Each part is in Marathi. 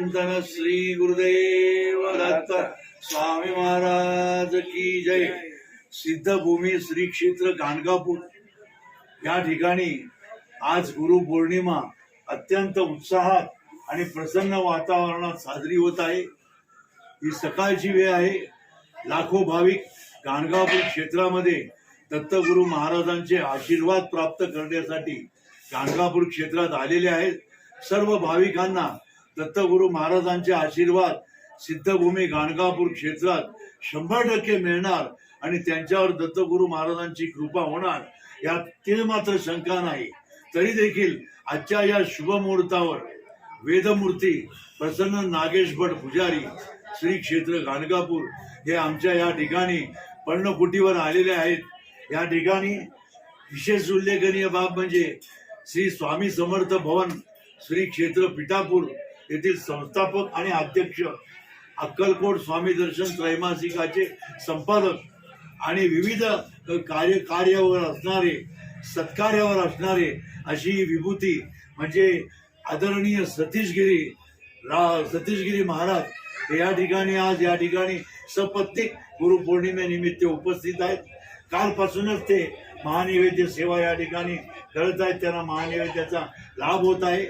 चिंतन श्री गुरुदेव दत्त स्वामी महाराज की जय। सिद्धभूमी श्री क्षेत्र गाणगापूर या ठिकाणी आज गुरु पौर्णिमा अत्यंत उत्साहात आणि प्रसन्न वातावरणात साजरी होत आहे। ही सकाळची वेळ आहे। लाखो भाविक गाणगापूर क्षेत्रामध्ये दत्तगुरु महाराजांचे आशीर्वाद प्राप्त करण्यासाठी गाणगापूर क्षेत्रात आलेले आहेत। सर्व भाविकांना दत्तगुरु महाराजांचे आशीर्वाद सिद्धभूमी गाणगापूर क्षेत्रात 100% मिळणार आणि त्यांच्यावर दत्तगुरु महाराजांची कृपा होणार यात तीळ मात्र शंका नाही। तरी देखील आजच्या या शुभ मुहूर्तावर वेदमूर्ती प्रसन्न नागेश भट पुजारी श्री क्षेत्र गाणगापूर हे आमच्या या ठिकाणी पर्णकुटीवर आलेले आहेत। या ठिकाणी विशेष उल्लेखनीय बाब म्हणजे श्री स्वामी समर्थ भवन श्री क्षेत्र पिठापूर येथील संस्थापक आणि अध्यक्ष, अक्कलकोट स्वामी दर्शन त्रैमासिकाचे संपादक आणि विविध कार्यावर असणारे सत्कार्यावर असणारे अशी विभूती म्हणजे आदरणीय सतीशगिरी महाराज हे या ठिकाणी आज या ठिकाणी सपत्नीक गुरुपौर्णिमेनिमित्त उपस्थित आहेत। कालपासूनच ते महानैवेद्य सेवा या ठिकाणी करत आहेत। त्यांना महानैवेद्याचा लाभ होत आहे।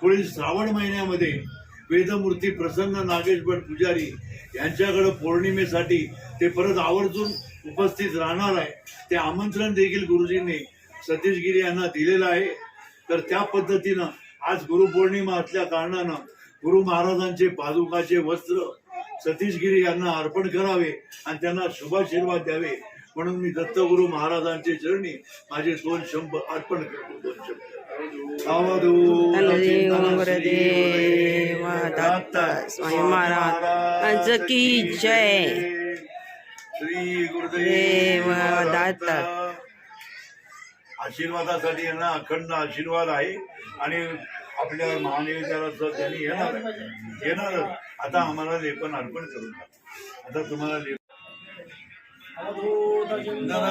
पुढील श्रावण महिन्यामध्ये वेदमूर्ती प्रसन्न नागेश भट पुजारी यांच्याकडे पौर्णिमेसाठी ते परत आवर्जून उपस्थित राहणार आहे। ते आमंत्रण देखील गुरुजींनी सतीशगिरी यांना दिलेलं आहे। तर त्या पद्धतीनं आज गुरुपौर्णिमा असल्या कारणानं गुरु महाराजांचे पादुकाचे वस्त्र सतीशगिरी यांना अर्पण करावे आणि त्यांना शुभाशीर्वाद द्यावे म्हणून मी दत्तगुरु महाराजांचे चरणी माझे 2 शंभ अर्पण करतो। 2 शंभ स्वामी महाराज की जय। श्री गुरुदेव दत्त आशीर्वादासाठी यांना अखंड आशीर्वाद आहे आणि आपल्या महानैवेद्याला त्यांनी येणार। आता आम्हाला लेपन अर्पण करून आता तुम्हाला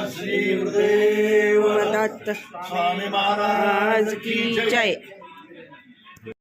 श्री गुरुदेव दत्त स्वामी महाराज की जय।